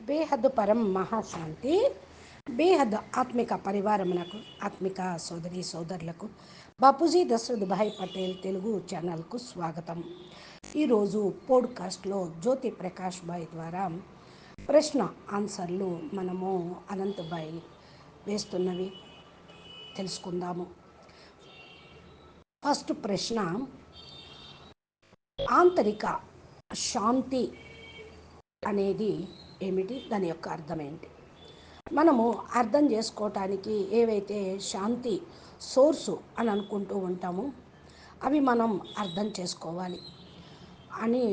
బేహద్దు పరం మహాశాంతి. బేహద్ ఆత్మిక పరివారమునకు, ఆత్మిక సోదరి సోదరులకు బాపూజీ దశరథ్ భాయ్ పటేల్ తెలుగు ఛానల్కు స్వాగతం. ఈరోజు పోడ్కాస్ట్లో జ్యోతి ప్రకాష్ భాయ్ ద్వారా ప్రశ్న ఆన్సర్లు మనము అనంత్ భాయ్ వేస్తున్నవి తెలుసుకుందాము. ఫస్ట్ ప్రశ్న, ఆంతరిక శాంతి అనేది ఏమిటి, దాని యొక్క అర్థం ఏంటి? మనము అర్థం చేసుకోవటానికి ఏవైతే శాంతి సోర్సు అని అనుకుంటూ ఉంటామో అవి మనం అర్థం చేసుకోవాలి. అని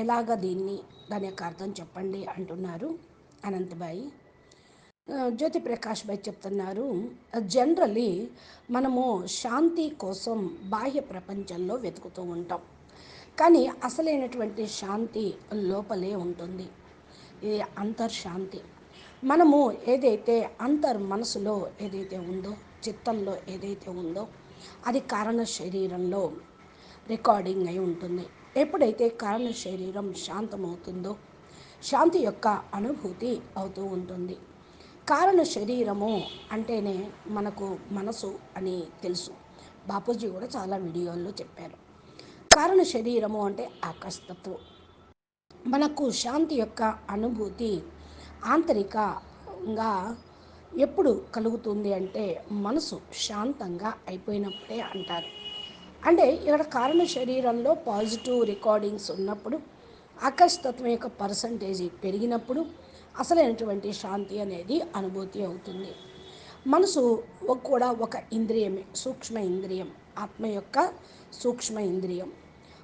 ఎలాగ దాని యొక్క అర్థం చెప్పండి అంటున్నారు అనంతబాయి. జ్యోతి ప్రకాష్ భాయ్ చెప్తున్నారు, జనరల్లీ మనము శాంతి కోసం బాహ్య ప్రపంచంలో వెతుకుతూ ఉంటాం, కానీ అసలైనటువంటి శాంతి లోపలే ఉంటుంది. ఇది అంతర్శాంతి. మనము ఏదైతే మనసులో ఏదైతే ఉందో, చిత్తంలో ఏదైతే ఉందో అది కారణ శరీరంలో రికార్డింగ్ అయి ఉంటుంది. ఎప్పుడైతే కారణ శరీరం శాంతమవుతుందో శాంతి యొక్క అనుభూతి అవుతూ ఉంటుంది. కారణ శరీరము అంటేనే మనకు మనసు అని తెలుసు. బాపూజీ కూడా చాలా వీడియోల్లో చెప్పారు. కారణ శరీరము అంటే ఆకాశతత్వం. మనకు శాంతి యొక్క అనుభూతి ఆంతరికంగా ఎప్పుడు కలుగుతుంది అంటే మనసు శాంతంగా అయిపోయినప్పుడే అంటారు. అంటే ఇక్కడ కారణ శరీరంలో పాజిటివ్ రికార్డింగ్స్ ఉన్నప్పుడు, ఆకాశతత్వం యొక్క పర్సంటేజీ పెరిగినప్పుడు అసలైనటువంటి శాంతి అనేది అనుభూతి అవుతుంది. మనసు కూడా ఒక ఇంద్రియమే, సూక్ష్మ ఇంద్రియం, ఆత్మ యొక్క సూక్ష్మ ఇంద్రియం.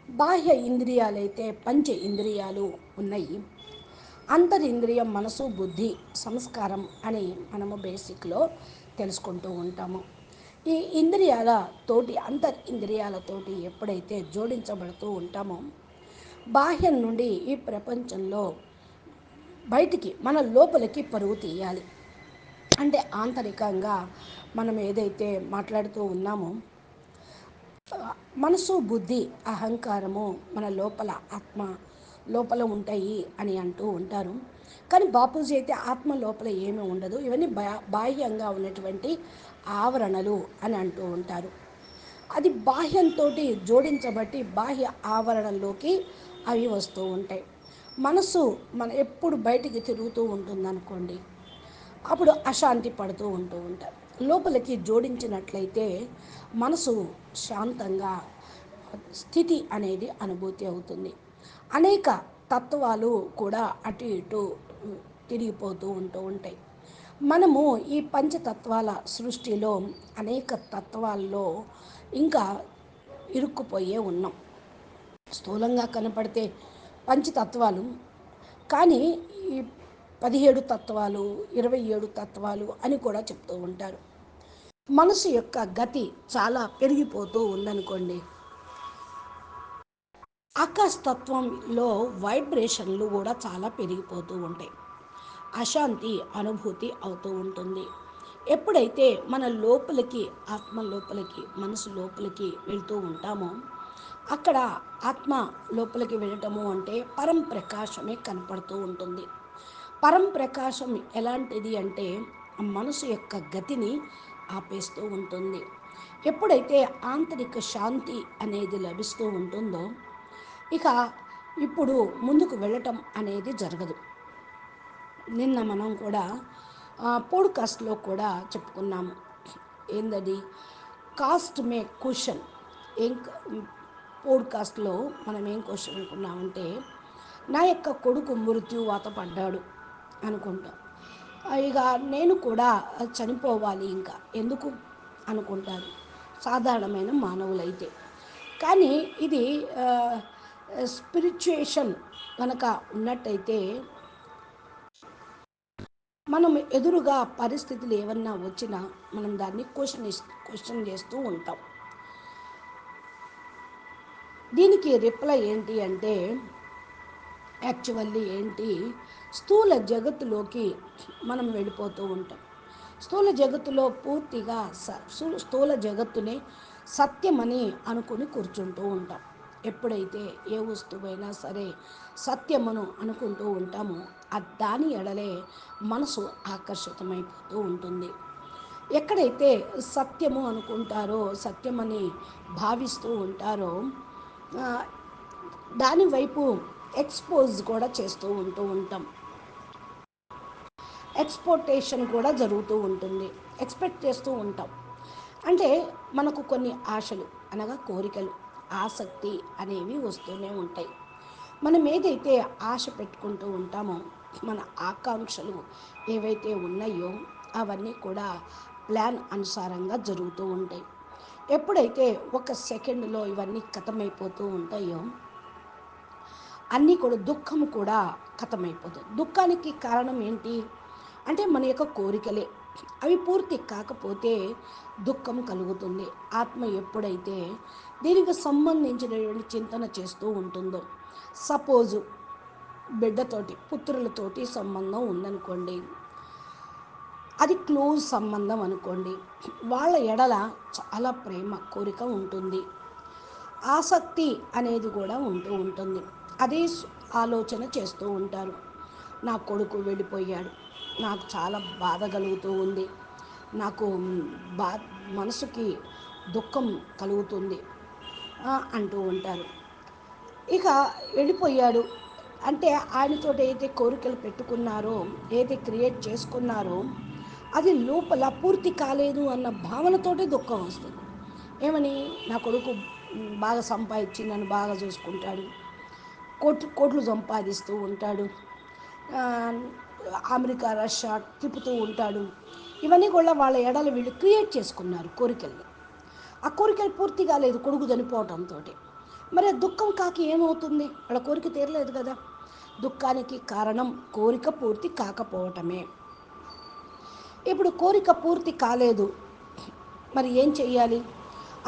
బాహ్య ఇంద్రియాలైతే పంచ ఇంద్రియాలు ఉన్నాయి. అంతరింద్రియం మనసు, బుద్ధి, సంస్కారం అని మనము బేసిక్లో తెలుసుకుంటూ ఉంటాము. ఈ ఇంద్రియాలతోటి, ఇంద్రియాలతోటి ఎప్పుడైతే జోడించబడుతూ ఉంటామో బాహ్యం నుండి ఈ ప్రపంచంలో బయటికి మన లోపలికి పరుగు తీయాలి. అంటే ఆంతరికంగా మనం ఏదైతే మాట్లాడుతూ ఉన్నామో మనసు, బుద్ధి, అహంకారము మన లోపల ఆత్మ లోపల ఉంటాయి అని అంటూ ఉంటారు. కానీ బాపూజీ అయితే ఆత్మ లోపల ఏమీ ఉండదు, ఇవన్నీ బాహ్యంగా ఉన్నటువంటి ఆవరణలు అని అంటూ ఉంటారు. అది బాహ్యంతో జోడించబట్టి బాహ్య ఆవరణలోకి అవి వస్తూ ఉంటాయి. మనసు ఎప్పుడు బయటికి తిరుగుతూ ఉంటుందనుకోండి, అప్పుడు అశాంతి పడుతూ ఉంటారు. లోపలికి జోడించినట్లయితే మనసు శాంతంగా స్థితి అనేది అనుభూతి అవుతుంది. అనేక తత్వాలు కూడా అటు ఇటు తిరిగిపోతూ ఉంటాయి. మనము ఈ పంచతత్వాల సృష్టిలో అనేక తత్వాల్లో ఇంకా ఇరుక్కుపోయే ఉన్నాం. స్థూలంగా కనపడితే పంచతత్వాలు, కానీ ఈ 17 తత్వాలు, 27 తత్వాలు అని కూడా చెప్తూ ఉంటారు. మనసు యొక్క గతి చాలా పెరిగిపోతూ ఉందనుకోండి, ఆకాశతత్వంలో వైబ్రేషన్లు కూడా చాలా పెరిగిపోతూ ఉంటాయి. అశాంతి అనుభూతి అవుతూ ఉంటుంది. ఎప్పుడైతే మన లోపలికి, ఆత్మ లోపలికి, మనసు లోపలికి వెళ్తూ ఉంటామో అక్కడ ఆత్మ లోపలికి వెళ్ళటము అంటే పరం ప్రకాశమే కనపడుతూ ఉంటుంది. పరం ప్రకాశం ఎలాంటిది అంటే మనసు యొక్క గతిని ఆపేస్తూ ఉంటుంది. ఎప్పుడైతే ఆంతరిక శాంతి అనేది లభిస్తూ ఉంటుందో ఇక ఇప్పుడు ముందుకు వెళ్ళటం అనేది జరగదు. నిన్న మనం కూడా పోడ్కాస్ట్లో కూడా చెప్పుకున్నాము. ఏందది? కాస్ట్ మే క్వశ్చన్. ఏం పోడ్కాస్ట్లో మనం ఏం క్వశ్చన్ అనుకున్నామంటే, నా యొక్క కొడుకు మృత్యువాత పడ్డాడు అనుకుంటాం. ఇక నేను కూడా చనిపోవాలి ఇంకా ఎందుకు అనుకుంటారు సాధారణమైన మానవులైతే. కానీ ఇది స్పిరిచుయేషన్ కనుక ఉన్నట్టయితే మనం ఎదురుగా పరిస్థితులు ఏమన్నా వచ్చినా మనం దాన్ని క్వశ్చన్ చేస్తూ ఉంటాం. దీనికి రిప్లై ఏంటి అంటే, యాక్చువల్లీ ఏంటి, స్థూల జగత్తులోకి మనం వెళ్ళిపోతూ ఉంటాం. స్థూల జగత్తులో పూర్తిగా స్థూల జగత్తునే సత్యమని అనుకుని కూర్చుంటూ ఉంటాం. ఎప్పుడైతే ఏ వస్తువైనా సరే సత్యమును అనుకుంటూ ఉంటామో దాని ఎడలే మనసు ఆకర్షితమైపోతూ ఉంటుంది. ఎక్కడైతే సత్యము అనుకుంటారో, సత్యమని భావిస్తూ ఉంటారో, దాని వైపు ఎక్స్పోజ్ కూడా చేస్తూ ఉంటాం. ఎక్స్పోర్టేషన్ కూడా జరుగుతూ ఉంటుంది. ఎక్స్పెక్ట్ చేస్తూ ఉంటాం. అంటే మనకు కొన్ని ఆశలు అనగా కోరికలు, ఆసక్తి అనేవి వస్తూనే ఉంటాయి. మనం ఏదైతే ఆశ పెట్టుకుంటూ ఉంటామో, మన ఆకాంక్షలు ఏవైతే ఉన్నాయో అవన్నీ కూడా ప్లాన్ అనుసారంగా జరుగుతూ ఉంటాయి. ఎప్పుడైతే ఒక సెకండ్లో ఇవన్నీ ఖతమైపోతూ ఉంటాయో, అన్నీ కూడా దుఃఖం కూడా ఖతమైపోతుంది. దుఃఖానికి కారణం ఏంటి అంటే మన యొక్క కోరికలే. అవి పూర్తి కాకపోతే దుఃఖం కలుగుతుంది. ఆత్మ ఎప్పుడైతే దీనికి సంబంధించినటువంటి చింతన చేస్తూ ఉంటుందో, సపోజు బిడ్డతోటి పుత్రులతోటి సంబంధం ఉందనుకోండి, అది క్లోజ్ సంబంధం అనుకోండి, వాళ్ళ ఎడల చాలా ప్రేమ కోరిక ఉంటుంది, ఆసక్తి అనేది కూడా ఉంటూ ఉంటుంది. అదే ఆలోచన చేస్తూ ఉంటారు. నా కొడుకు వెళ్ళిపోయాడు, నాకు చాలా బాధ కలుగుతూ ఉంది, నాకు బా మనసుకి దుఃఖం కలుగుతుంది అంటూ ఉంటారు. ఇక వెళ్ళిపోయాడు అంటే ఆయనతో అయితే కోరికలు పెట్టుకున్నారో, ఏదైతే క్రియేట్ చేసుకున్నారో అది లోపల పూర్తి కాలేదు అన్న భావనతోటి దుఃఖం వస్తుంది. ఏమని, నా కొడుకు బాగా సంపాదించి నన్ను బాగా చూసుకుంటాడు, కోట్లు సంపాదిస్తూ ఉంటాడు, అమెరికా రష్యా తిప్పుతూ ఉంటాడు, ఇవన్నీ కూడా వాళ్ళ ఎడలు వీళ్ళు క్రియేట్ చేసుకున్నారు కోరికల్ని. ఆ కోరికలు పూర్తి కాలేదు కొడుకు చనిపోవటంతో. మరి ఆ దుఃఖం కాక ఏమవుతుంది, వాళ్ళ కోరిక తీరలేదు కదా. దుఃఖానికి కారణం కోరిక పూర్తి కాకపోవటమే. ఇప్పుడు కోరిక పూర్తి కాలేదు, మరి ఏం చెయ్యాలి?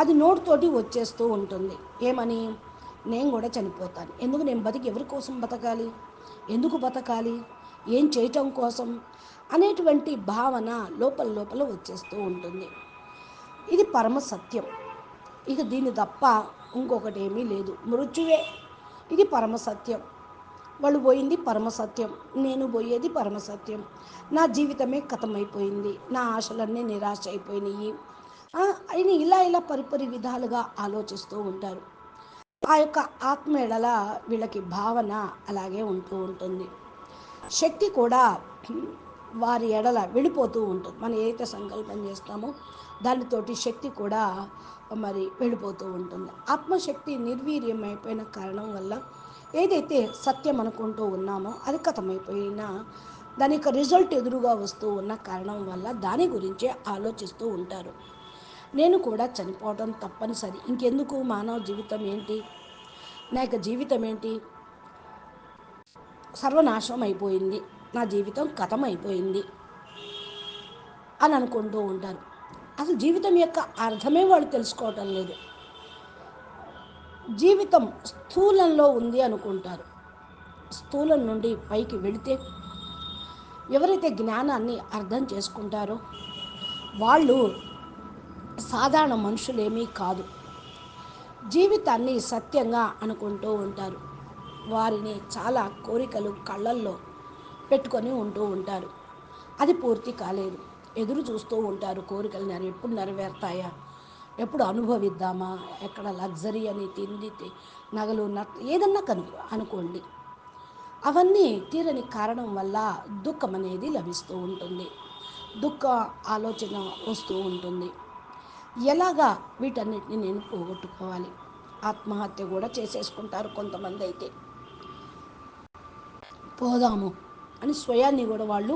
అది నోటితోటి వచ్చేస్తూ ఉంటుంది. ఏమని, నేను కూడా చనిపోతాను, ఎందుకు నేను బతికి ఎవరి కోసం బతకాలి, ఎందుకు బతకాలి, ఏం చేయటం కోసం అనేటువంటి భావన లోపల లోపల వచ్చేస్తూ ఉంటుంది. ఇది పరమ సత్యం. ఇక దీన్ని తప్ప ఇంకొకటి ఏమీ లేదు. మృత్యువే ఇది పరమసత్యం. వాళ్ళు పోయింది పరమసత్యం, నేను పోయేది పరమసత్యం. నా జీవితమే కథమైపోయింది, నా ఆశలన్నీ నిరాశ అయిపోయినాయి అని ఇలా ఇలా పరిపరి విధాలుగా ఆలోచిస్తూ ఉంటారు. ఆ యొక్క ఆత్మ ఎడల వీళ్ళకి భావన అలాగే ఉంటూ ఉంటుంది. శక్తి కూడా వారి ఎడల వెళ్ళిపోతూ ఉంటుంది. మనం ఏదైతే సంకల్పం చేస్తామో దానితోటి శక్తి కూడా మరి వెళ్ళిపోతూ ఉంటుంది. ఆత్మశక్తి నిర్వీర్యం అయిపోయిన కారణం వల్ల ఏదైతే సత్యం అనుకుంటూ ఉన్నామో అది కథమైపోయినా దాని యొక్క రిజల్ట్ ఎదురుగా వస్తూ ఉన్న కారణం వల్ల దాని గురించే ఆలోచిస్తూ ఉంటారు. నేను కూడా చనిపోవడం తప్పనిసరి, ఇంకెందుకు మానవ జీవితం ఏంటి, నా యొక్క జీవితం ఏంటి, సర్వనాశనం అయిపోయింది, నా జీవితం కథం అయిపోయింది అని అనుకుంటూ ఉంటారు. అసలు జీవితం యొక్క అర్థమే వాళ్ళు తెలుసుకోవటం లేదు. జీవితం స్థూలంలో ఉంది అనుకుంటారు. స్థూలం నుండి పైకి వెళితే ఎవరైతే జ్ఞానాన్ని అర్థం చేసుకుంటారో వాళ్ళు సాధారణ మనుషులేమీ కాదు. జీవితాన్ని సత్యంగా అనుకుంటూ ఉంటారు. వారిని చాలా కోరికలు కళ్ళల్లో పెట్టుకొని ఉంటూ ఉంటారు. అది పూర్తి కాలేదు, ఎదురు చూస్తూ ఉంటారు. కోరికలు ఎప్పుడు నెరవేరుతాయా, ఎప్పుడు అనుభవిద్దామా, ఎక్కడ లగ్జరీ అని తిండి నగలు ఏదన్నా అనుకోండి, అవన్నీ తీరని కారణం వల్ల దుఃఖం అనేది లభిస్తూ ఉంటుంది, దుఃఖ ఆలోచన వస్తూ ఉంటుంది. ఎలాగా వీటన్నిటిని నేను పోగొట్టుకోవాలి, ఆత్మహత్య కూడా చేసేసుకుంటారు కొంతమంది. అయితే పోదాము అని స్వయాన్ని కూడా వాళ్ళు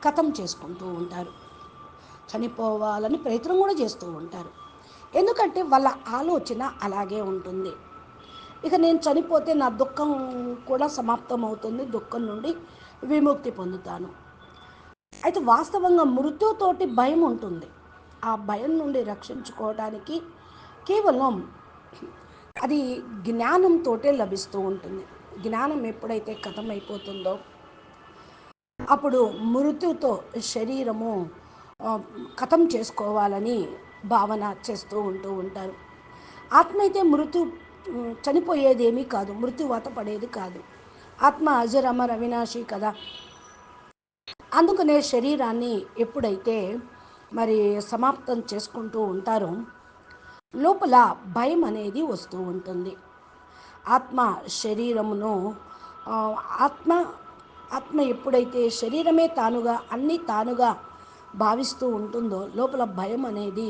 ఖతం చేసుకుంటూ ఉంటారు, చనిపోవాలని ప్రయత్నం కూడా చేస్తూ ఉంటారు. ఎందుకంటే వాళ్ళ ఆలోచన అలాగే ఉంటుంది. ఇక నేను చనిపోతే నా దుఃఖం కూడా సమాప్తం అవుతుంది, దుఃఖం నుండి విముక్తి పొందుతాను. అయితే వాస్తవంగా మృత్యుతోటి భయం ఉంటుంది. ఆ భయం నుండి రక్షించుకోవడానికి కేవలం అది జ్ఞానంతో లభిస్తూ ఉంటుంది. జ్ఞానం ఎప్పుడైతే కథమైపోతుందో అప్పుడు మృత్యుతో శరీరము కథం చేసుకోవాలని భావన చేస్తూ ఉంటారు. ఆత్మ అయితే మృత్యు చనిపోయేది ఏమీ కాదు, మృత్యువాత పడేది కాదు. ఆత్మ అజరమర అవినాశి కదా. అందుకనే శరీరాన్ని ఎప్పుడైతే మరి సమాప్తం చేసుకుంటూ ఉంటారో లోపల భయం అనేది వస్తూ ఉంటుంది. ఆత్మ శరీరమును ఆత్మ ఆత్మ ఎప్పుడైతే శరీరమే తానుగా అన్నీ తానుగా భావిస్తూ ఉంటుందో లోపల భయం అనేది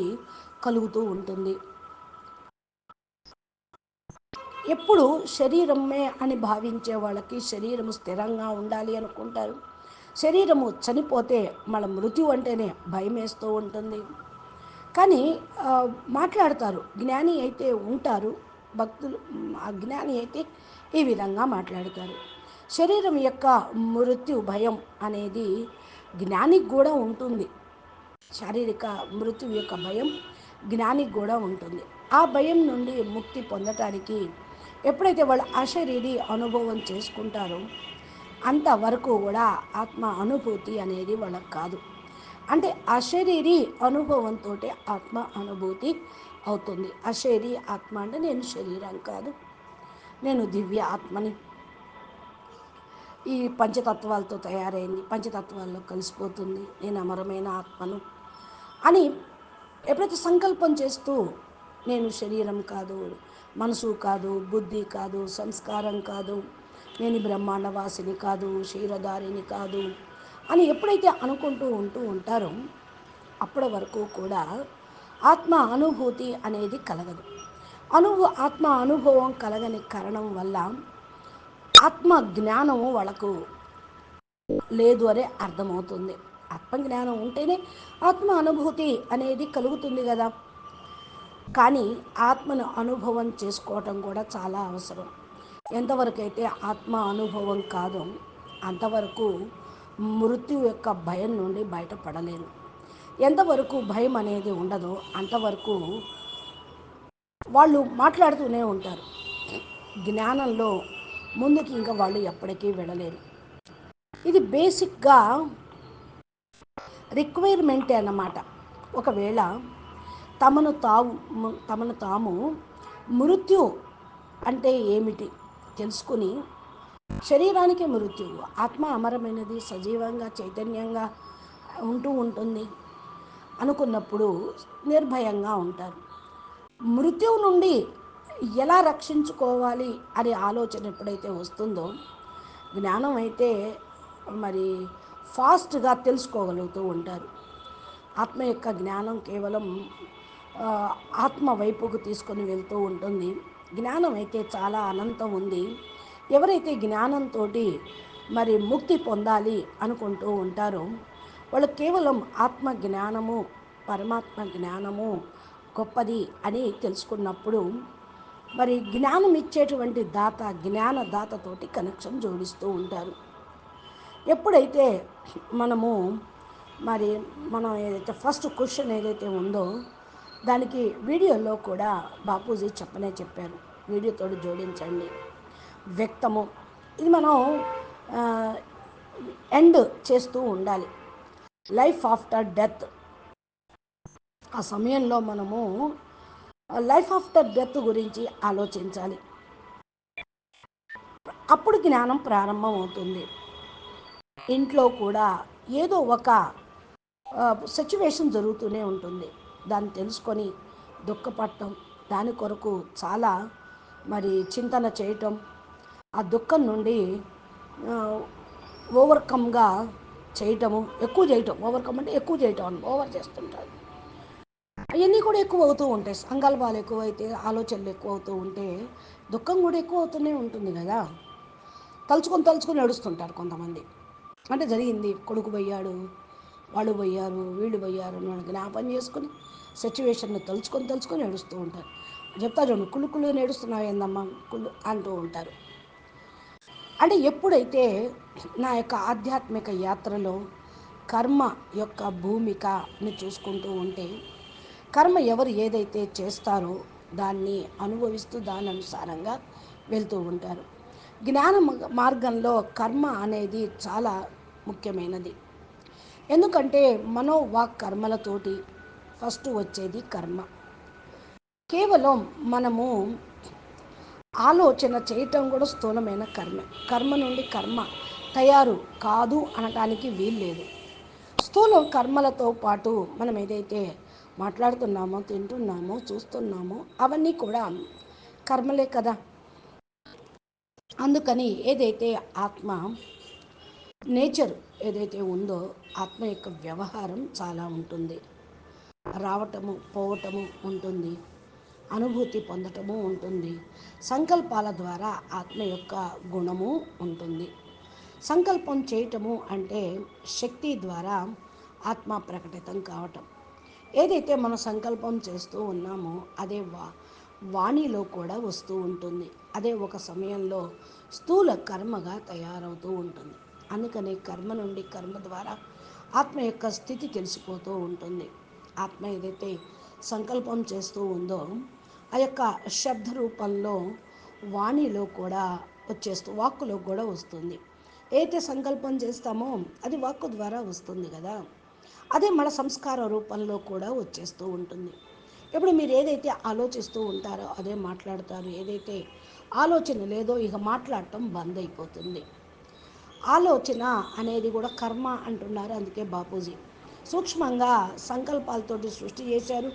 కలుగుతూ ఉంటుంది. ఎప్పుడు శరీరమే అని భావించే వాళ్ళకి శరీరము స్థిరంగా ఉండాలి అనుకుంటారు. శరీరము చనిపోతే మన మృత్యు అంటేనే భయం వేస్తూ ఉంటుంది. కానీ మాట్లాడతారు, జ్ఞాని అయితే ఉంటారు, భక్తులు అజ్ఞాని అయితే ఈ విధంగా మాట్లాడతారు. శరీరం యొక్క మృత్యు భయం అనేది జ్ఞానికి కూడా ఉంటుంది. శారీరక మృత్యు యొక్క భయం జ్ఞానికి కూడా ఉంటుంది. ఆ భయం నుండి ముక్తి పొందటానికి ఎప్పుడైతే వాళ్ళు అశరీరి అనుభవం చేసుకుంటారో అంతవరకు కూడా ఆత్మ అనుభూతి అనేది వాళ్ళకి కాదు. అంటే అశరీరి అనుభవంతో ఆత్మ అనుభూతి అవుతుంది. అశరీరి ఆత్మ అంటే నేను శరీరం కాదు, నేను దివ్య ఆత్మని, ఈ పంచతత్వాలతో తయారైంది, పంచతత్వాల్లో కలిసిపోతుంది, నేను అమరమైన ఆత్మను అని ఎప్పుడైతే సంకల్పం చేస్తూ నేను శరీరం కాదు, మనసు కాదు, బుద్ధి కాదు, సంస్కారం కాదు, నేను బ్రహ్మాండవాసిని కాదు, క్షీరధారిని కాదు అని ఎప్పుడైతే అనుకుంటూ ఉంటారో అప్పటి వరకు కూడా ఆత్మ అనుభూతి అనేది కలగదు. ఆత్మ అనుభవం కలగని కారణం వల్ల ఆత్మ జ్ఞానము వాళ్ళకు లేదు అనే అర్థమవుతుంది. ఆత్మజ్ఞానం ఉంటేనే ఆత్మ అనుభూతి అనేది కలుగుతుంది కదా. కానీ ఆత్మను అనుభవం చేసుకోవటం కూడా చాలా అవసరం. ఎంతవరకు అయితే ఆత్మ అనుభవం కాదో అంతవరకు మృత్యు యొక్క భయం నుండి బయటపడలేరు. ఎంతవరకు భయం అనేది ఉండదో అంతవరకు వాళ్ళు మాట్లాడుతూనే ఉంటారు. జ్ఞానంలో ముందుకి ఇంకా వాళ్ళు ఎప్పటికీ వెళ్ళలేరు. ఇది బేసిక్గా రిక్వైర్మెంటే అన్నమాట. ఒకవేళ తమను తాము మృత్యు అంటే ఏమిటి తెలుసుకుని, శరీరానికి మృత్యువు, ఆత్మ అమరమైనది, సజీవంగా చైతన్యంగా ఉంటుంది అనుకున్నప్పుడు నిర్భయంగా ఉంటారు. మృత్యువు నుండి ఎలా రక్షించుకోవాలి అనే ఆలోచన ఎప్పుడైతే వస్తుందో జ్ఞానం అయితే మరి ఫాస్ట్గా తెలుసుకోగలుగుతూ ఉంటారు. ఆత్మ యొక్క జ్ఞానం కేవలం ఆత్మ వైపుకు తీసుకొని వెళ్తూ ఉంటుంది. జ్ఞానం అయితే చాలా అనంతం ఉంది. ఎవరైతే జ్ఞానంతో మరి ముక్తి పొందాలి అనుకుంటూ ఉంటారో వాళ్ళు కేవలం ఆత్మ జ్ఞానము, పరమాత్మ జ్ఞానము గొప్పది అని తెలుసుకున్నప్పుడు మరి జ్ఞానం ఇచ్చేటువంటి దాత, జ్ఞానదాతతోటి కనెక్షన్ జోడిస్తూ ఉంటారు. ఎప్పుడైతే మనము మరి మనం ఏదైతే ఫస్ట్ క్వశ్చన్ ఏదైతే ఉందో దానికి వీడియోలో కూడా బాపూజీ చెప్పారు, వీడియోతో జోడించండి. వ్యక్తము ఇది మనం ఎండ్ చేస్తూ ఉండాలి. లైఫ్ ఆఫ్టర్ డెత్, ఆ సమయంలో మనము లైఫ్ ఆఫ్టర్ డెత్ గురించి ఆలోచించాలి. అప్పుడు జ్ఞానం ప్రారంభం అవుతుంది. ఇంట్లో కూడా ఏదో ఒక సిచ్యువేషన్ జరుగుతూనే ఉంటుంది. దాన్ని తెలుసుకొని దుఃఖపడటం, దాని కొరకు చాలా మరి చింతన చేయటం, ఆ దుఃఖం నుండి ఓవర్కమ్గా చేయటము, ఎక్కువ చేయటం. ఓవర్కమ్ అంటే ఎక్కువ చేయటం, ఓవర్ చేస్తుంటారు. అవన్నీ కూడా ఎక్కువ అవుతూ ఉంటాయి. సంకల్పాలు ఎక్కువైతే, ఆలోచనలు ఎక్కువ అవుతూ ఉంటే దుఃఖం కూడా ఎక్కువ అవుతూనే ఉంటుంది కదా. తలుచుకొని నడుస్తుంటారు కొంతమంది. అంటే జరిగింది, కొడుకు పోయాడు, వాళ్ళు పోయారు, వీళ్ళు పోయారు అని జ్ఞాపం చేసుకుని సిచ్యువేషన్ని తలుచుకొని ఏడుస్తూ ఉంటారు. చెప్తా చూడండి, కుళ్ళు నేడుస్తున్నావు ఏందమ్మా కుళ్ళు అంటూ ఉంటారు. అంటే ఎప్పుడైతే నా యొక్క ఆధ్యాత్మిక యాత్రలో కర్మ యొక్క భూమికని చూసుకుంటూ ఉంటే కర్మ ఎవరు ఏదైతే చేస్తారో దాన్ని అనుభవిస్తూ దాని అనుసారంగా వెళ్తూ ఉంటారు. జ్ఞాన మార్గంలో కర్మ అనేది చాలా ముఖ్యమైనది. ఎందుకంటే మనోవాక్ కర్మలతోటి ఫస్ట్ వచ్చేది కర్మ. కేవలం మనము ఆలోచన చేయటం కూడా స్థూలమైన కర్మ. కర్మ నుండి కర్మ తయారు కాదు అనటానికి వీల్లేదు. స్థూలం కర్మలతో పాటు మనం ఏదైతే మాట్లాడుతున్నామో, తింటున్నామో, చూస్తున్నామో అవన్నీ కూడా కర్మలే కదా. అందుకని ఏదైతే ఆత్మ నేచర్ ఏదైతే ఉందో, ఆత్మ యొక్క వ్యవహారం చాలా ఉంటుంది. రావటము పోవటము ఉంటుంది, అనుభూతి పొందటము ఉంటుంది. సంకల్పాల ద్వారా ఆత్మ యొక్క గుణము ఉంటుంది. సంకల్పం చేయటము అంటే శక్తి ద్వారా ఆత్మ ప్రకటితం కావటం. ఏదైతే మనం సంకల్పం చేస్తూ ఉన్నామో అదే వాణిలో కూడా వస్తూ ఉంటుంది. అదే ఒక సమయంలో స్థూల కర్మగా తయారవుతూ ఉంటుంది. అందుకని కర్మ నుండి కర్మ ద్వారా ఆత్మ యొక్క స్థితి తెలిసిపోతూ ఉంటుంది. ఆత్మ ఏదైతే సంకల్పం చేస్తూ ఉందో ఆ యొక్క శబ్ద రూపంలో వాణిలో కూడా వచ్చేస్తూ వాక్కులో కూడా వస్తుంది. ఏదైతే సంకల్పం చేస్తామో అది వాక్కు ద్వారా వస్తుంది కదా. అదే మన సంస్కార రూపంలో కూడా వచ్చేస్తూ ఉంటుంది. ఇప్పుడు మీరు ఏదైతే ఆలోచిస్తూ ఉంటారో అదే మాట్లాడతారు. ఏదైతే ఆలోచన లేదో ఇక మాట్లాడటం బంద్ అయిపోతుంది. ఆలోచన అనేది కూడా కర్మ అంటున్నారు. అందుకే బాపూజీ సూక్ష్మంగా సంకల్పాలతోటి సృష్టి చేశారు.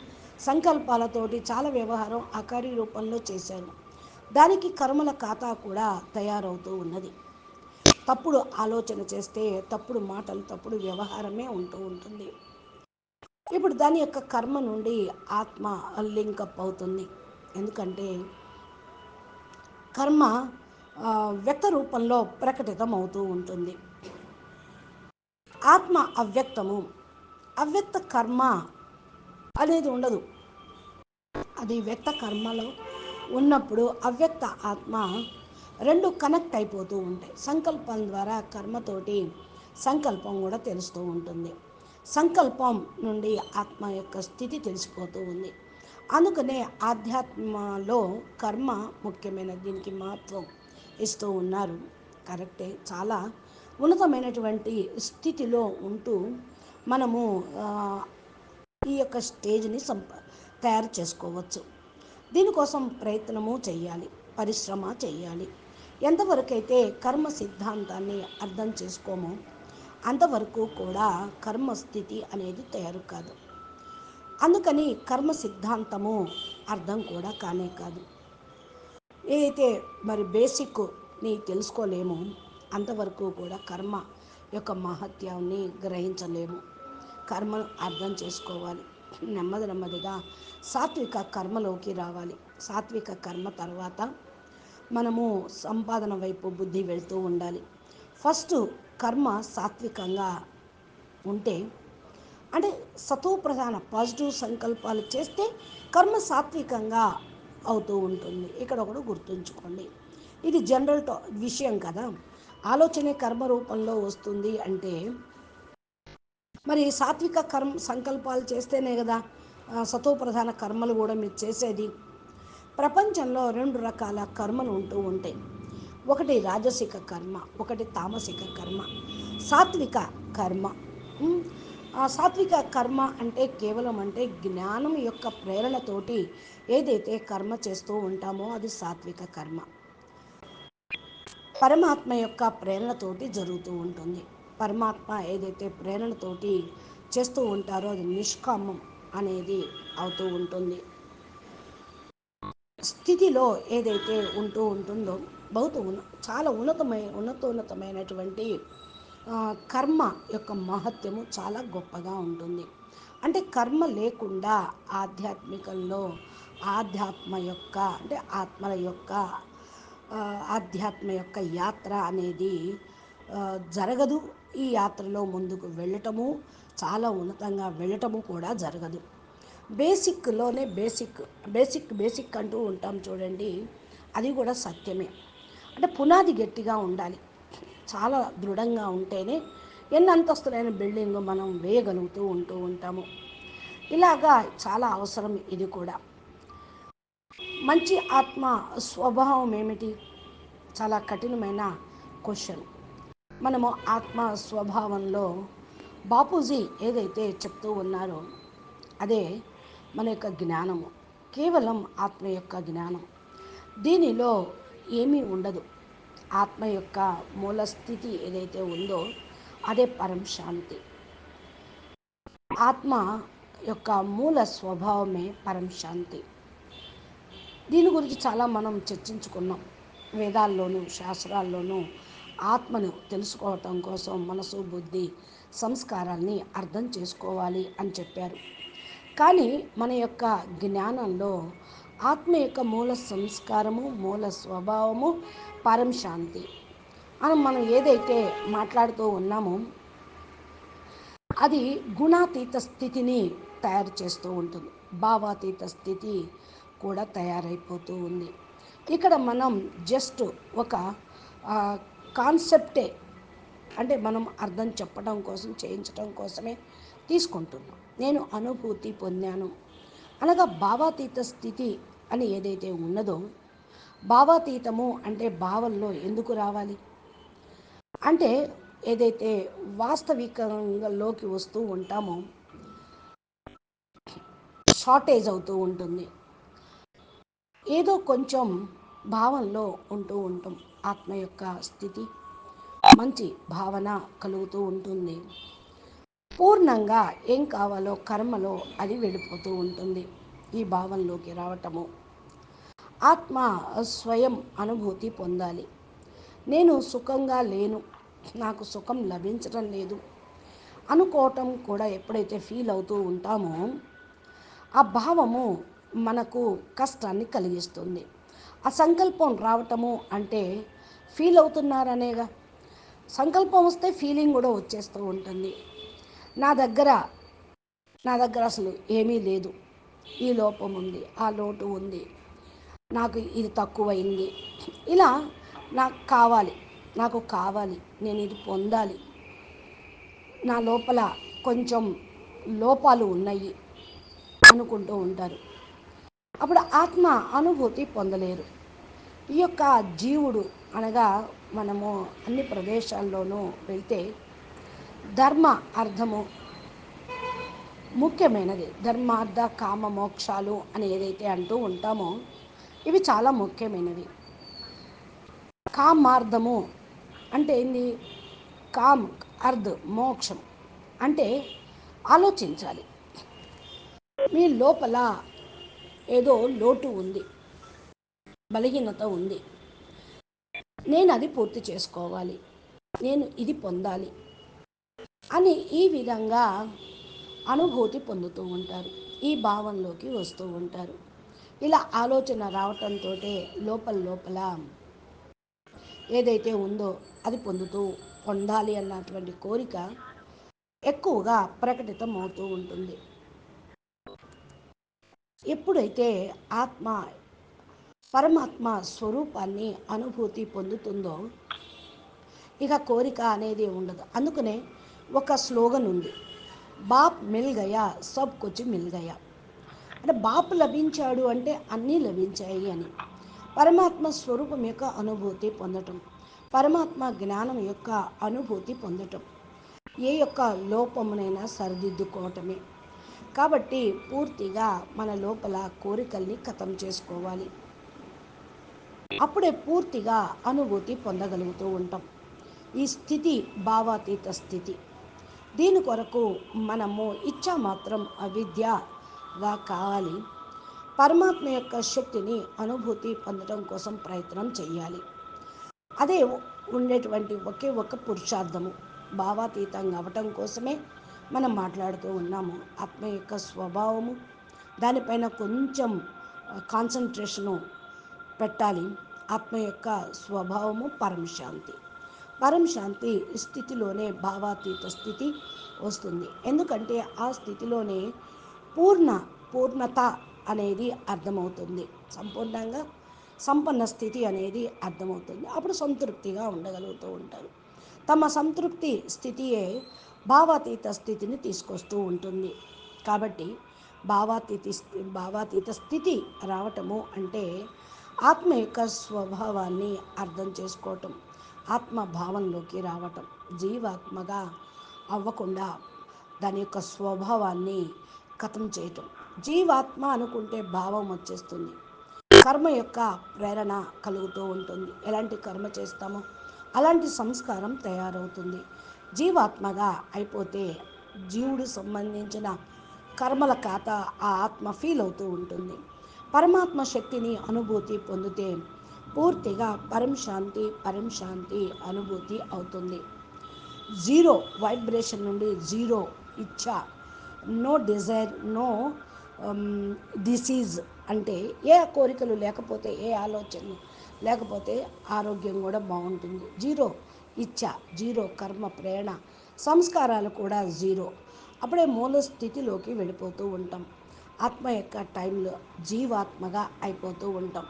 సంకల్పాలతోటి చాలా వ్యవహారం ఆకారి రూపంలో చేశారు. దానికి కర్మల ఖాతా కూడా తయారవుతూ ఉన్నది. తప్పుడు ఆలోచన చేస్తే తప్పుడు మాటలు, తప్పుడు వ్యవహారమే ఉంటూ ఉంటుంది. ఇప్పుడు దాని యొక్క కర్మ నుండి ఆత్మ లింకప్ అవుతుంది. ఎందుకంటే కర్మ వ్యక్త రూపంలో ప్రకటితం అవుతూ ఉంటుంది. ఆత్మ అవ్యక్తము. అవ్యక్త కర్మ అనేది ఉండదు. అది వ్యక్త కర్మలో ఉన్నప్పుడు అవ్యక్త ఆత్మ రెండు కనెక్ట్ అయిపోతూ ఉంటాయి. సంకల్పం ద్వారా కర్మతోటి సంకల్పం కూడా తెలుస్తూ ఉంటుంది. సంకల్పం నుండి ఆత్మ యొక్క స్థితి తెలిసిపోతూ ఉంది. అందుకనే ఆధ్యాత్మలో కర్మ ముఖ్యమైన దీనికి మహత్వం ఇస్తూ ఉన్నారు. కరెక్టే. చాలా ఉన్నతమైనటువంటి స్థితిలో ఉంటూ మనము ఈ యొక్క స్టేజ్ని తయారు చేసుకోవచ్చు. దీనికోసం ప్రయత్నము చేయాలి, పరిశ్రమ చేయాలి. ఎంతవరకైతే కర్మ సిద్ధాంతాన్ని అర్థం చేసుకోమో అంతవరకు కూడా కర్మస్థితి అనేది తయారు కాదు. అందుకని కర్మ సిద్ధాంతము అర్థం కూడా కానే కాదు. ఏదైతే మరి బేసిక్ని తెలుసుకోలేమో అంతవరకు కూడా కర్మ యొక్క మహత్యాన్ని గ్రహించలేము. కర్మను అర్థం చేసుకోవాలి. నెమ్మది నెమ్మదిగా సాత్విక కర్మలోకి రావాలి. సాత్విక కర్మ తర్వాత మనము సంపాదన వైపు బుద్ధి వెళ్తూ ఉండాలి. ఫస్ట్ కర్మ సాత్వికంగా ఉంటే అంటే సతోప్రధాన పాజిటివ్ సంకల్పాలు చేస్తే కర్మ సాత్వికంగా అవుతూ ఉంటుంది. ఇక్కడ ఒకటి గుర్తుంచుకోండి. ఇది జనరల్ విషయం కదా. ఆలోచనే కర్మ రూపంలో వస్తుంది అంటే మరి సాత్విక సంకల్పాలు చేస్తేనే కదా సతోప్రధాన కర్మలు కూడా మీరు చేసేది. ప్రపంచంలో రెండు రకాల కర్మలు ఉంటూ ఉంటాయి. ఒకటి రాజసిక కర్మ, ఒకటి తామసిక కర్మ. సాత్విక కర్మ, సాత్విక కర్మ అంటే కేవలం అంటే జ్ఞానం యొక్క ప్రేరణతోటి ఏదైతే కర్మ చేస్తూ ఉంటామో అది సాత్విక కర్మ. పరమాత్మ యొక్క ప్రేరణతోటి జరుగుతూ ఉంటుంది. పరమాత్మ ఏదైతే ప్రేరణతోటి చేస్తూ ఉంటారో అది నిష్కామం అనేది అవుతూ ఉంటుంది. స్థితిలో ఏదైతే ఉంటూ ఉంటుందో చాలా ఉన్నతమైనటువంటి కర్మ యొక్క మహత్యము చాలా గొప్పగా ఉంటుంది. అంటే కర్మ లేకుండా ఆధ్యాత్మికంలో ఆత్మల యొక్క ఆధ్యాత్మ యొక్క యాత్ర అనేది జరగదు. ఈ యాత్రలో ముందుకు వెళ్ళటము చాలా ఉన్నతంగా వెళ్ళటము కూడా జరగదు. బేసిక్లోనే బేసిక్ అంటూ ఉంటాం చూడండి, అది కూడా సత్యమే. అంటే పునాది గట్టిగా ఉండాలి, చాలా దృఢంగా ఉంటేనే ఎన్ని అంతస్తులైన బిల్డింగ్ మనం వేయగలుగుతూ ఉంటూ ఉంటాము. ఇలాగా చాలా అవసరం ఇది కూడా. మంచి ఆత్మ స్వభావం ఏమిటి? చాలా కఠినమైన క్వశ్చన్. మనము ఆత్మ స్వభావంలో బాపూజీ ఏదైతే చెప్తూ ఉన్నారో అదే మన యొక్క జ్ఞానము. కేవలం ఆత్మ యొక్క జ్ఞానం. దీనిలో ఏమీ ఉండదు. ఆత్మ యొక్క మూల స్థితి ఏదైతే ఉందో అదే పరం శాంతి. ఆత్మ యొక్క మూల స్వభావమే పరం శాంతి. దీని గురించి చాలా మనం చర్చించుకున్నాం. వేదాల్లోనూ శాస్త్రాల్లోనూ ఆత్మను తెలుసుకోవటం కోసం మనసు బుద్ధి సంస్కారాల్ని అర్థం చేసుకోవాలి అని చెప్పారు. కానీ మన యొక్క జ్ఞానంలో ఆత్మ యొక్క మూల సంస్కారము మూల స్వభావము పరం శాంతి అని మనం ఏదైతే మాట్లాడుతూ ఉన్నామో అది గుణాతీత స్థితిని తయారు చేస్తూ ఉంటుంది. భావాతీత స్థితి కూడా తయారైపోతూ ఉంది. ఇక్కడ మనం జస్ట్ ఒక కాన్సెప్టే, అంటే మనం అర్థం చెప్పడం కోసం చేయించడం కోసమే తీసుకుంటున్నాం. నేను అనుభూతి పొందాను అనగా భావాతీత స్థితి అని ఏదైతే ఉన్నదో, భావాతీతము అంటే భావంలో ఎందుకు రావాలి అంటే ఏదైతే వాస్తవికంలోకి వస్తూ ఉంటామో షార్టేజ్ అవుతూ ఉంటుంది. ఏదో కొంచెం భావంలో ఉంటూ ఉంటాం. ఆత్మ యొక్క స్థితి మంచి భావన కలుగుతూ ఉంటుంది. పూర్ణంగా ఏం కావాలో కర్మలో అది వెళ్ళిపోతూ ఉంటుంది. ఈ భావంలోకి రావటము ఆత్మ స్వయం అనుభూతి పొందాలి. నేను సుఖంగా లేను, నాకు సుఖం లభించడం లేదు అనుకోవటం కూడా ఎప్పుడైతే ఫీల్ అవుతూ ఉంటామో ఆ భావము మనకు కష్టాన్ని కలిగిస్తుంది. ఆ సంకల్పం రావటము అంటే ఫీల్ అవుతున్నారనేగా. సంకల్పం వస్తే ఫీలింగ్ కూడా వచ్చేస్తూ ఉంటుంది. నా దగ్గర నా దగ్గర అసలు ఏమీ లేదు, ఈ లోపం ఉంది, ఆ లోటు ఉంది, నాకు ఇది తక్కువైంది, ఇలా నాకు కావాలి, నాకు కావాలి, నేను ఇది పొందాలి, నా లోపల కొంచెం లోపాలు ఉన్నాయి అనుకుంటూ ఉంటారు. అప్పుడు ఆత్మ అనుభూతి పొందలేరు. ఈ యొక్క జీవుడు అనగా మనము అన్ని ప్రదేశాల్లోనూ వెళ్తే ధర్మ అర్థము ముఖ్యమైనది. ధర్మార్థ కామ మోక్షాలు అని ఏదైతే అంటూ ఉంటామో ఇవి చాలా ముఖ్యమైనవి. కామార్థము అంటే ఏంది? కామ్ అర్ధ్ మోక్షం అంటే ఆలోచించాలి. మీ లోపల ఏదో లోటు ఉంది, బలహీనత ఉంది, నేను అది పూర్తి చేసుకోవాలి, నేను ఇది పొందాలి అని ఈ విధంగా అనుభూతి పొందుతూ ఉంటారు. ఈ భావంలోకి వస్తూ ఉంటారు. ఇలా ఆలోచన రావటంతో లోపల లోపల ఏదైతే ఉందో అది పొందాలి అన్నటువంటి కోరిక ఎక్కువగా ప్రకటితం అవుతూ ఉంటుంది. ఎప్పుడైతే ఆత్మ పరమాత్మ స్వరూపాన్ని అనుభూతి పొందుతుందో ఇక కోరిక అనేది ఉండదు. అందుకనే ఒక స్లోగన్ ఉంది, బాప్ మిల్ గయా సబ్ కుచ్ మిల్ గయా. అంటే బాపు లభించాడు అంటే అన్నీ లభించాయి అని. పరమాత్మ స్వరూపం యొక్క అనుభూతి పొందటం, పరమాత్మ జ్ఞానం యొక్క అనుభూతి పొందటం, ఏ యొక్క లోపమునైనా సరిదిద్దుకోవటమే. కాబట్టి పూర్తిగా మన లోపల కోరికల్ని ఖతం చేసుకోవాలి. అప్పుడే పూర్తిగా అనుభూతి పొందగలుగుతూ ఉంటాం. ఈ స్థితి భావాతీత స్థితి. దీని కొరకు మనము ఇచ్చా మాత్రం అవిద్యగా కావాలి. పరమాత్మ యొక్క శక్తిని అనుభూతి పొందడం కోసం ప్రయత్నం చేయాలి. అదే ఉండేటువంటి ఒకే ఒక పురుషార్థము. భావాతీతంగా అవ్వటం కోసమే మనం మాట్లాడుతూ ఉన్నాము. ఆత్మ యొక్క స్వభావము దానిపైన కొంచెం కాన్సన్ట్రేషను పెట్టాలి. ఆత్మ యొక్క స్వభావము పరమశాంతి. పరమశాంతి స్థితిలోనే భావాతీత స్థితి వస్తుంది. ఎందుకంటే ఆ స్థితిలోనే పూర్ణత అనేది అర్థమవుతుంది. సంపూర్ణంగా సంపన్న స్థితి అనేది అర్థమవుతుంది. అప్పుడు సంతృప్తిగా ఉండగలుగుతూ ఉంటారు. తమ సంతృప్తి స్థితియే భావాతీత స్థితిని తీసుకొస్తూ ఉంటుంది. కాబట్టి భావాతీత స్థితి రావటము అంటే ఆత్మ యొక్క స్వభావాన్ని అర్థం చేసుకోవటం, ఆత్మ భావంలోకి రావటం, జీవాత్మగా అవ్వకుండా దాని యొక్క స్వభావాన్ని ఖతం చేయటం. జీవాత్మ అనుకుంటే భావం వచ్చేస్తుంది. కర్మ యొక్క ప్రేరణ కలుగుతూ ఉంటుంది. ఎలాంటి కర్మ చేస్తామో అలాంటి సంస్కారం తయారవుతుంది. జీవాత్మగా అయిపోతే జీవుడు సంబంధించిన కర్మల ఖాతా ఆ ఆత్మ ఫీల్ అవుతూ ఉంటుంది. పరమాత్మ శక్తిని అనుభూతి పొందితే పూర్తిగా పరం శాంతి అనుభూతి అవుతుంది. జీరో వైబ్రేషన్ నుండి జీరో ఇచ్చ, నో డిజైర్, నో డిసీజ్, అంటే ఏ కోరికలు లేకపోతే ఏ ఆలోచనలు లేకపోతే ఆరోగ్యం కూడా బాగుంటుంది. జీరో ఇచ్చ, జీరో కర్మ ప్రేరణ, సంస్కారాలు కూడా జీరో. అప్పుడే మూల స్థితిలోకి వెళ్ళిపోతూ ఉంటాం. ఆత్మ యొక్క టైంలో జీవాత్మగా అయిపోతూ ఉంటాం.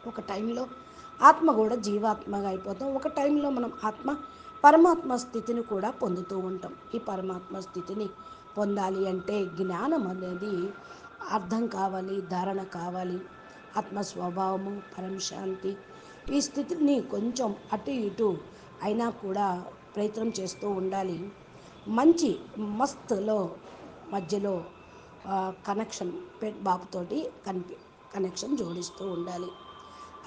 ఒక టైంలో ఆత్మ కూడా జీవాత్మగా అయిపోతాం. ఒక టైంలో మనం ఆత్మ పరమాత్మ స్థితిని కూడా పొందుతూ ఉంటాం. ఈ పరమాత్మ స్థితిని పొందాలి అంటే జ్ఞానం అనేది అర్థం కావాలి, ధారణ కావాలి. ఆత్మ స్వభావము, పరమశాంతి, ఈ స్థితిని కొంచెం అటు ఇటు అయినా కూడా ప్రయత్నం చేస్తూ ఉండాలి. మంచి మస్తులో మధ్యలో కనెక్షన్ బాబుతోటి కనెక్షన్ జోడిస్తూ ఉండాలి.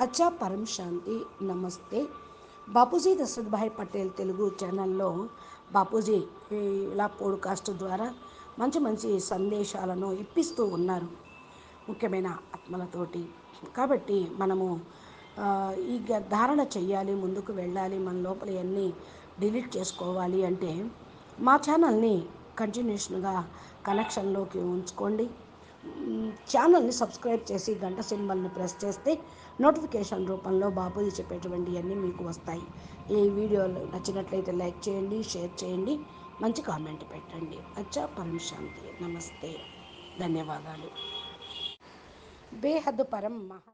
అచ్చా, పరం శాంతి, నమస్తే. బాపూజీ దశరథ్ భాయ్ పటేల్ తెలుగు ఛానల్లో బాపూజీ ఇలా పోడ్కాస్ట్ ద్వారా మంచి మంచి సందేశాలను ఇప్పిస్తూ ఉన్నారు ముఖ్యమైన ఆత్మలతోటి. కాబట్టి మనము ఈ ధారణ చెయ్యాలి, ముందుకు వెళ్ళాలి, మన లోపల అన్నీ డిలీట్ చేసుకోవాలి అంటే మా ఛానల్ని కంటిన్యూషన్గా కనెక్షన్లోకి ఉంచుకోండి. ఛానల్ని సబ్స్క్రైబ్ చేసి గంట సింబల్ని ప్రెస్ చేస్తే నోటిఫికేషన్ రూపంలో బాపూజీ చెప్పేటువంటి అన్నీ మీకు వస్తాయి. ఈ వీడియోలు నచ్చినట్లయితే లైక్ చేయండి, షేర్ చేయండి, మంచి కామెంట్ పెట్టండి. అచ్చా, పరం శాంతి, నమస్తే, ధన్యవాదాలు. బేహద్ పరం మహా